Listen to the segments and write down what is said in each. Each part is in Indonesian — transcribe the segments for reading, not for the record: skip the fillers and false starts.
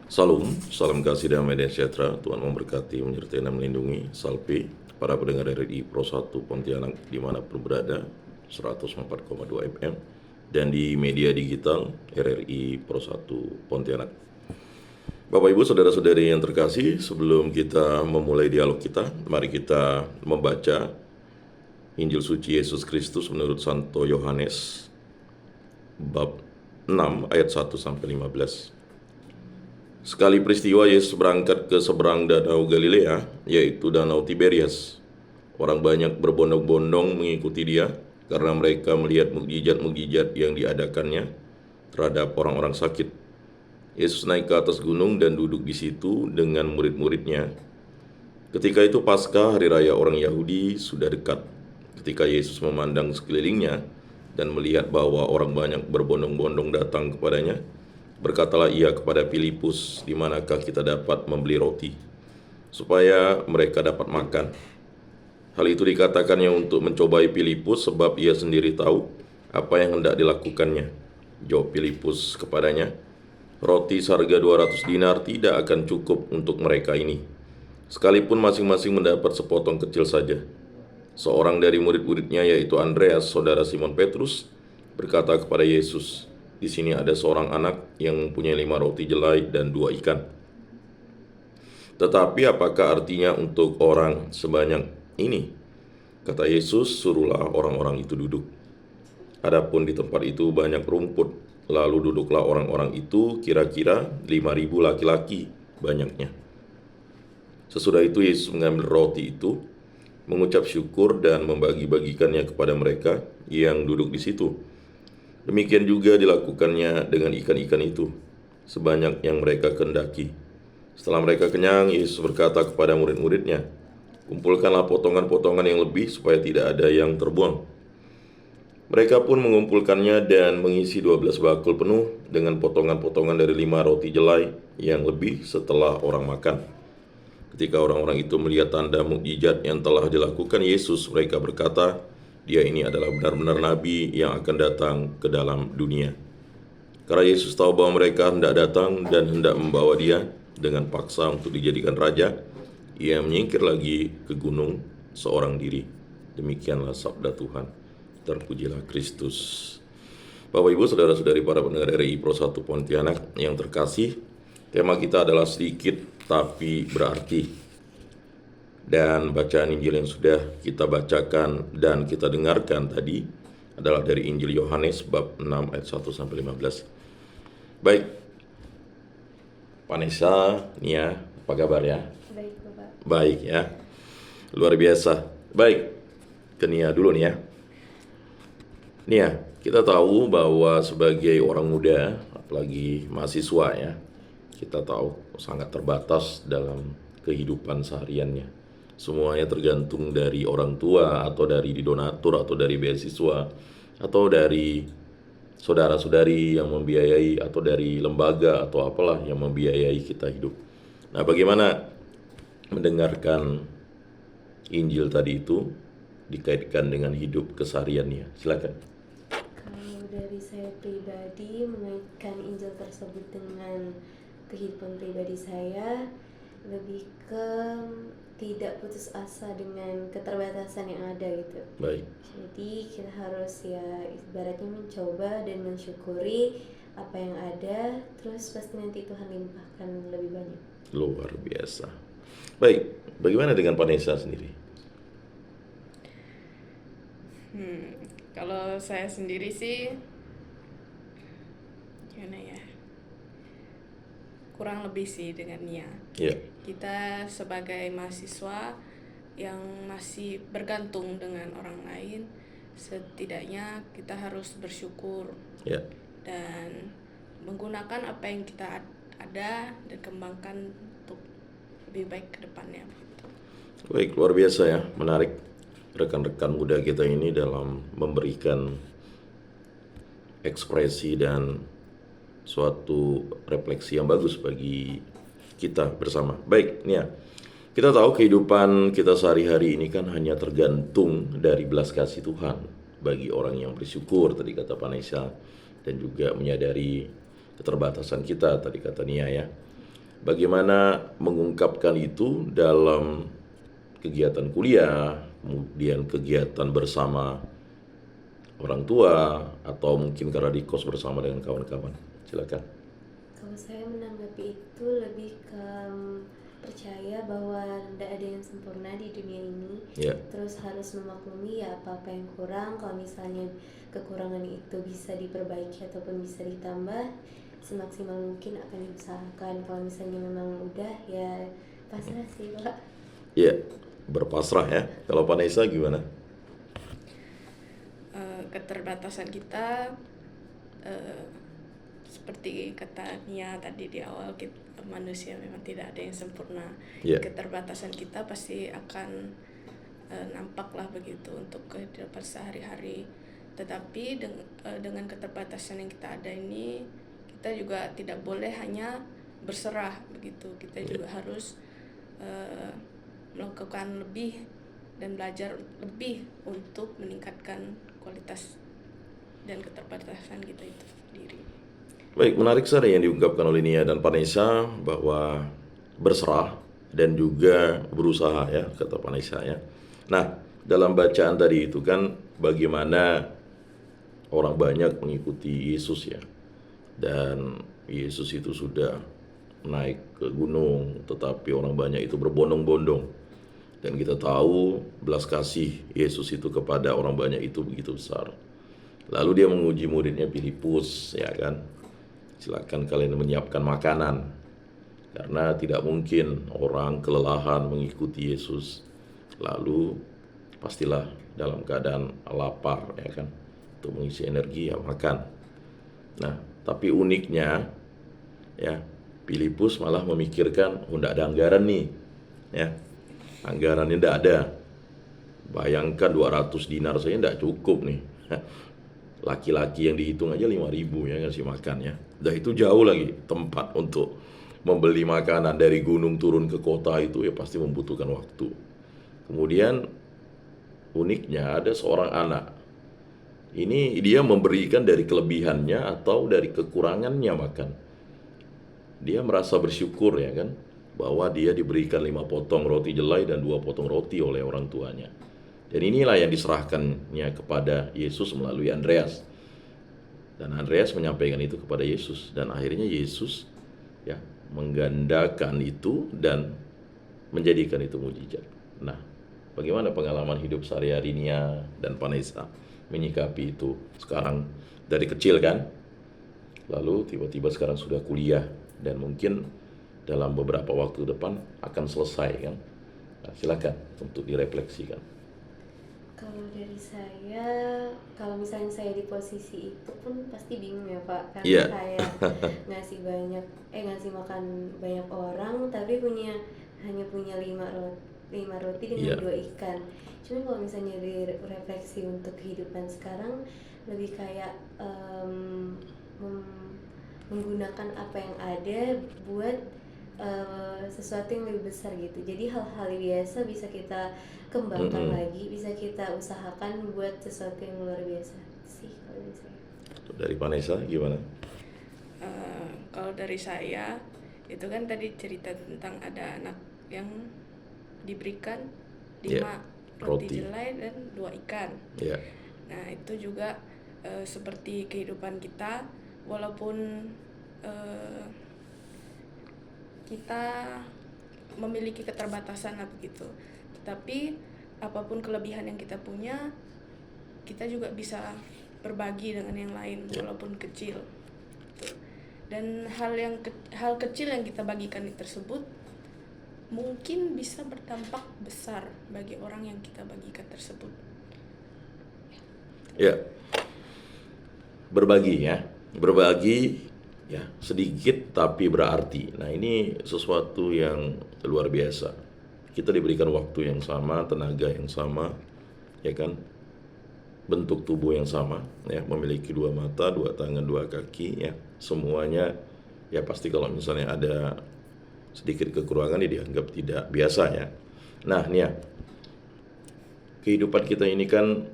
Salam, salam kasih damai dan sejahtera. Tuhan memberkati, menyertai dan melindungi. Salve, para pendengar RRI Pro 1 Pontianak dimanapun berada, 104,2 FM, dan di media digital RRI Pro 1 Pontianak. Bapak Ibu Saudara-saudari yang terkasih, sebelum kita memulai dialog kita, mari kita membaca Injil Suci Yesus Kristus menurut Santo Yohanes bab 6 ayat 1 sampai 15. Sekali peristiwa Yesus berangkat ke seberang danau Galilea, yaitu danau Tiberias. Orang banyak berbondong-bondong mengikuti dia karena mereka melihat mukjizat-mukjizat yang diadakannya terhadap orang-orang sakit. Yesus naik ke atas gunung dan duduk di situ dengan murid-muridnya. Ketika itu Paskah, hari raya orang Yahudi, sudah dekat. Ketika Yesus memandang sekelilingnya dan melihat bahwa orang banyak berbondong-bondong datang kepadanya, berkatalah ia kepada Filipus, "Di manakah kita dapat membeli roti supaya mereka dapat makan?" Hal itu dikatakannya untuk mencobai Filipus, sebab ia sendiri tahu apa yang hendak dilakukannya. Jawab Filipus kepadanya, "Roti seharga 200 dinar tidak akan cukup untuk mereka ini, sekalipun masing-masing mendapat sepotong kecil saja." Seorang dari murid-muridnya, yaitu Andreas, saudara Simon Petrus, berkata kepada Yesus, "Di sini ada seorang anak yang mempunyai 5 roti jelai dan 2 ikan. Tetapi apakah artinya untuk orang sebanyak ini?" Kata Yesus, "Suruhlah orang-orang itu duduk." Adapun di tempat itu banyak rumput, lalu duduklah orang-orang itu, kira-kira 5.000 laki-laki banyaknya. Sesudah itu Yesus mengambil roti itu, mengucap syukur dan membagi-bagikannya kepada mereka yang duduk di situ. Demikian juga dilakukannya dengan ikan-ikan itu, sebanyak yang mereka kehendaki. Setelah mereka kenyang, Yesus berkata kepada murid-muridnya, "Kumpulkanlah potongan-potongan yang lebih supaya tidak ada yang terbuang." Mereka pun mengumpulkannya dan mengisi 12 bakul penuh dengan potongan-potongan dari 5 roti jelai yang lebih setelah orang makan. Ketika orang-orang itu melihat tanda mukjizat yang telah dilakukan Yesus, mereka berkata, "Dia ini adalah benar-benar nabi yang akan datang ke dalam dunia." Karena Yesus tahu bahwa mereka hendak datang dan hendak membawa dia dengan paksa untuk dijadikan raja, ia menyingkir lagi ke gunung seorang diri. Demikianlah sabda Tuhan. Terpujilah Kristus. Bapak Ibu Saudara-saudari para pendengar RRI Pro 1 Pontianak yang terkasih, tema kita adalah sedikit tapi berarti. Dan bacaan Injil yang sudah kita bacakan dan kita dengarkan tadi adalah dari Injil Yohanes bab 6 ayat 1 sampai 15. Baik, Vanessa, Nia, apa kabar ya? Baik, Bapak. Baik ya, luar biasa. Baik, ke Nia dulu nih ya. Nia, kita tahu bahwa sebagai orang muda, apalagi mahasiswa ya, kita tahu sangat terbatas dalam kehidupan sehariannya. Semuanya tergantung dari orang tua, atau dari donatur, atau dari beasiswa, atau dari saudara-saudari yang membiayai, atau dari lembaga, atau apalah yang membiayai kita hidup. Nah, bagaimana mendengarkan Injil tadi itu dikaitkan dengan hidup kesehariannya? Silakan. Kalau dari saya pribadi, mengaitkan Injil tersebut dengan kehidupan pribadi saya, lebih ke tidak putus asa dengan keterbatasan yang ada gitu. Baik. Jadi kita harus ya ibaratnya mencoba dan mensyukuri apa yang ada, terus pasti nanti Tuhan limpahkan lebih banyak. Luar biasa. Baik, bagaimana dengan Vanessa sendiri? Kalau saya sendiri sih, gimana ya? Kurang lebih sih dengan Nia. Ya, Kita sebagai mahasiswa yang masih bergantung dengan orang lain, setidaknya kita harus bersyukur ya. dan menggunakan apa yang kita ada dan kembangkan untuk lebih baik ke depannya. Baik, luar biasa ya, menarik rekan-rekan muda kita ini dalam memberikan ekspresi dan suatu refleksi yang bagus bagi kita bersama. Baik, Nia, kita tahu kehidupan kita sehari-hari ini kan hanya tergantung dari belas kasih Tuhan bagi orang yang bersyukur, tadi kata Vanessa, dan juga menyadari keterbatasan kita, tadi kata Nia ya. bagaimana mengungkapkan itu dalam kegiatan kuliah, kemudian kegiatan bersama orang tua, atau mungkin karena di kos bersama dengan kawan-kawan. Silakan. Kalau saya menanggapi itu lebih ke percaya bahwa tidak ada yang sempurna di dunia ini. Ya. Terus harus memaklumi ya apa-apa yang kurang. Kalau misalnya kekurangan itu bisa diperbaiki ataupun bisa ditambah, semaksimal mungkin akan diusahakan. Kalau misalnya memang udah, ya pasrah sih Pak. Ya, berpasrah ya. Kalau Vanessa gimana? Keterbatasan kita, seperti kata Nia tadi di awal, manusia memang tidak ada yang sempurna. Ya. Keterbatasan kita pasti akan nampaklah begitu untuk kehidupan sehari-hari. Tetapi dengan keterbatasan yang kita ada ini, kita juga tidak boleh hanya berserah begitu. Kita juga harus melakukan lebih dan belajar lebih untuk meningkatkan kualitas dan keterbatasan kita itu sendiri. Baik, menarik sekali yang diungkapkan oleh Nia dan Vanessa bahwa berserah dan juga berusaha ya, kata Vanessa ya. Nah, dalam bacaan tadi itu kan bagaimana orang banyak mengikuti Yesus ya. Dan Yesus itu sudah naik ke gunung, tetapi orang banyak itu berbondong-bondong. Dan kita tahu belas kasih Yesus itu kepada orang banyak itu begitu besar. Lalu dia menguji muridnya Filipus, ya kan? Silakan kalian menyiapkan makanan. Karena tidak mungkin orang kelelahan mengikuti Yesus. Lalu pastilah dalam keadaan lapar, ya kan? Untuk mengisi energi ya makan. Nah, tapi uniknya ya, Filipus malah memikirkan, oh, enggak ada anggaran nih. Ya. Anggarannya tidak ada. Bayangkan 200 dinar saja tidak cukup nih. Laki-laki yang dihitung aja 5.000 ya ngasih makan ya. Dah itu jauh lagi tempat untuk membeli makanan dari gunung turun ke kota itu ya pasti membutuhkan waktu. Kemudian uniknya ada seorang anak. Ini dia memberikan dari kelebihannya atau dari kekurangannya makan. Dia merasa bersyukur ya kan, bahwa dia diberikan 5 potong roti jelai dan 2 potong roti oleh orang tuanya. Dan inilah yang diserahkannya kepada Yesus melalui Andreas. Dan Andreas menyampaikan itu kepada Yesus. Dan akhirnya Yesus ya menggandakan itu dan menjadikan itu mujizat. Nah, bagaimana pengalaman hidup sehari-hari Nia dan Vanessa menyikapi itu? Sekarang dari kecil kan, lalu tiba-tiba sekarang sudah kuliah dan mungkin dalam beberapa waktu depan akan selesai kan. Nah, silakan untuk direfleksikan. Kalau dari saya, kalau misalnya saya di posisi itu pun pasti bingung ya Pak, karena Iya. kayak ngasih makan banyak orang, tapi hanya punya 5 roti dengan Iya. 2 ikan. Cuma kalau misalnya direfleksi untuk kehidupan sekarang, lebih kayak menggunakan apa yang ada buat sesuatu yang lebih besar gitu. Jadi hal-hal biasa bisa kita kembangkan lagi, bisa kita usahakan buat sesuatu yang luar biasa sih kalau dari saya. Dari Vanessa gimana? Kalau dari saya, itu kan tadi cerita tentang ada anak yang diberikan 5 roti jelai dan 2 ikan. Ya. Nah, itu juga seperti kehidupan kita, walaupun kita memiliki keterbatasan lah begitu, tetapi apapun kelebihan yang kita punya, kita juga bisa berbagi dengan yang lain walaupun kecil. Dan hal kecil yang kita bagikan tersebut mungkin bisa berdampak besar bagi orang yang kita bagikan tersebut. Ya. Berbagi ya, sedikit tapi berarti. Nah, ini sesuatu yang luar biasa. Kita diberikan waktu yang sama, tenaga yang sama, ya kan? Bentuk tubuh yang sama, ya, memiliki 2 mata, 2 tangan, 2 kaki, ya. Semuanya ya pasti kalau misalnya ada sedikit kekurangan ya dianggap tidak biasa ya. Nah, Nia, kehidupan kita ini kan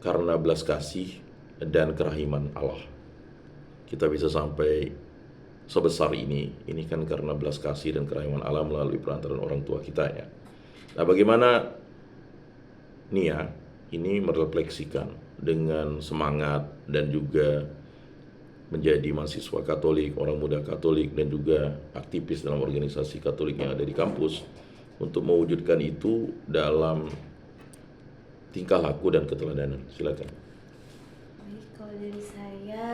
karena belas kasih dan kerahiman Allah. Kita bisa sampai sebesar ini kan karena belas kasih dan kerahiman Allah melalui perantaran orang tua kita ya. Nah, bagaimana Nia ini merefleksikan dengan semangat dan juga menjadi mahasiswa Katolik, orang muda Katolik, dan juga aktivis dalam organisasi Katolik yang ada di kampus untuk mewujudkan itu dalam tingkah laku dan keteladanan. Silakan. Baik, kalau dari saya,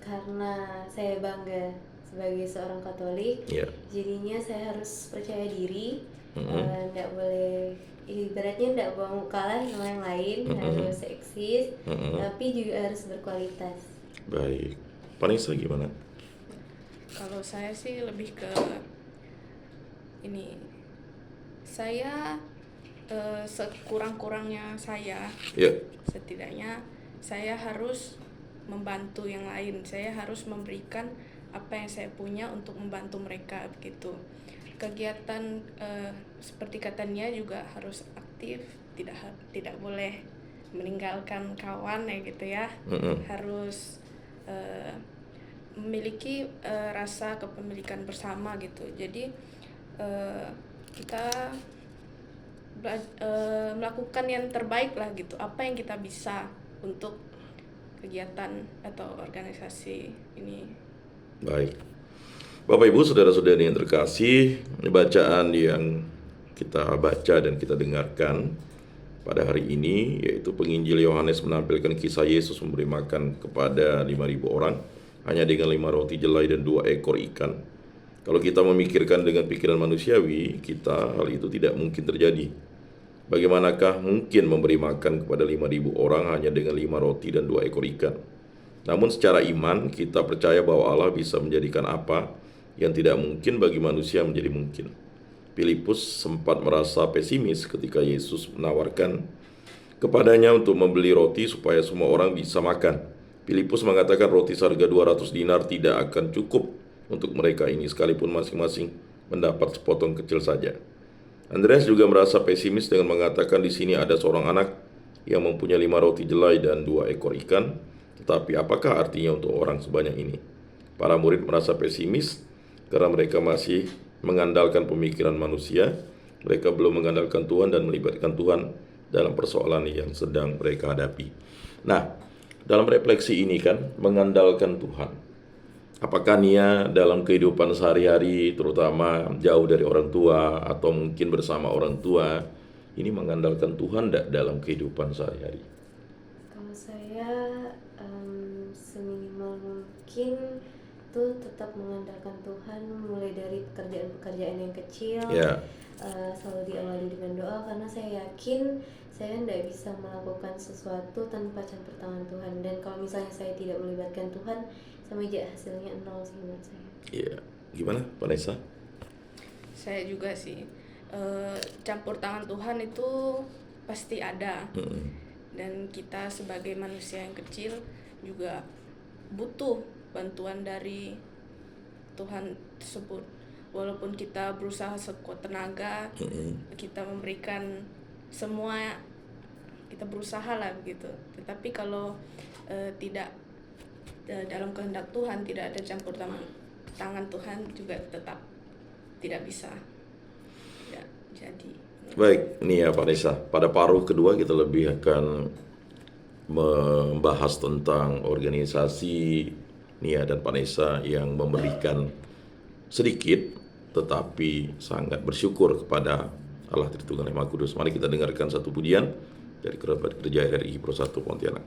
karena saya bangga sebagai seorang Katolik, Ya. jadinya saya harus percaya diri, Mhm. nggak boleh, ibaratnya nggak mau kalah sama yang lain, harus eksis, tapi juga harus berkualitas. Baik. Vanessa gimana? Kalau saya sih lebih ke ini, saya sekurang-kurangnya saya, Ya. setidaknya saya harus membantu yang lain, saya harus memberikan apa yang saya punya untuk membantu mereka begitu. Kegiatan seperti katanya juga harus aktif, tidak boleh meninggalkan kawan ya gitu ya. Harus memiliki rasa kepemilikan bersama gitu. Jadi kita melakukan yang terbaik lah gitu, apa yang kita bisa untuk kegiatan atau organisasi ini. Baik. Bapak Ibu, saudara-saudari yang terkasih, bacaan yang kita baca dan kita dengarkan pada hari ini yaitu penginjil Yohanes menampilkan kisah Yesus memberi makan kepada 5.000 orang hanya dengan 5 roti jelai dan 2 ekor ikan. Kalau kita memikirkan dengan pikiran manusiawi, hal itu tidak mungkin terjadi. Bagaimanakah mungkin memberi makan kepada 5.000 orang hanya dengan 5 roti dan 2 ekor ikan? Namun secara iman kita percaya bahwa Allah bisa menjadikan apa yang tidak mungkin bagi manusia menjadi mungkin. Filipus sempat merasa pesimis ketika Yesus menawarkan kepadanya untuk membeli roti supaya semua orang bisa makan. Filipus mengatakan roti seharga 200 dinar tidak akan cukup untuk mereka ini sekalipun masing-masing mendapat sepotong kecil saja. Andreas juga merasa pesimis dengan mengatakan di sini ada seorang anak yang mempunyai 5 roti jelai dan 2 ekor ikan. Tetapi apakah artinya untuk orang sebanyak ini? Para murid merasa pesimis karena mereka masih mengandalkan pemikiran manusia. Mereka belum mengandalkan Tuhan dan melibatkan Tuhan dalam persoalan yang sedang mereka hadapi. Nah, dalam refleksi ini kan mengandalkan Tuhan. Apakah Nia dalam kehidupan sehari-hari, terutama jauh dari orang tua atau mungkin bersama orang tua, ini mengandalkan Tuhan tidak dalam kehidupan sehari-hari? Kalau saya seminimal mungkin tuh tetap mengandalkan Tuhan, mulai dari pekerjaan-pekerjaan yang kecil, selalu diawali dengan doa, karena saya yakin saya tidak bisa melakukan sesuatu tanpa campur tangan Tuhan. Dan kalau misalnya saya tidak melibatkan Tuhan, sama aja hasilnya nol sih menurut saya. Iya, gimana Vanessa? Saya juga sih, campur tangan Tuhan itu pasti ada. Dan kita sebagai manusia yang kecil juga butuh bantuan dari Tuhan tersebut. Walaupun kita berusaha sekuat tenaga, kita memberikan semua, kita berusaha lah begitu. Tetapi kalau tidak dalam kehendak Tuhan, tidak ada campur tangan Tuhan, juga tetap tidak bisa. Ya, jadi. Baik, Nia, Vanessa, pada paruh kedua kita lebih akan membahas tentang organisasi Nia dan Vanessa yang memberikan sedikit tetapi sangat bersyukur kepada Allah Tritunggal Yang Maha Kudus. Mari kita dengarkan satu pujian dari kerabat gereja RRI Pro 1 Pontianak.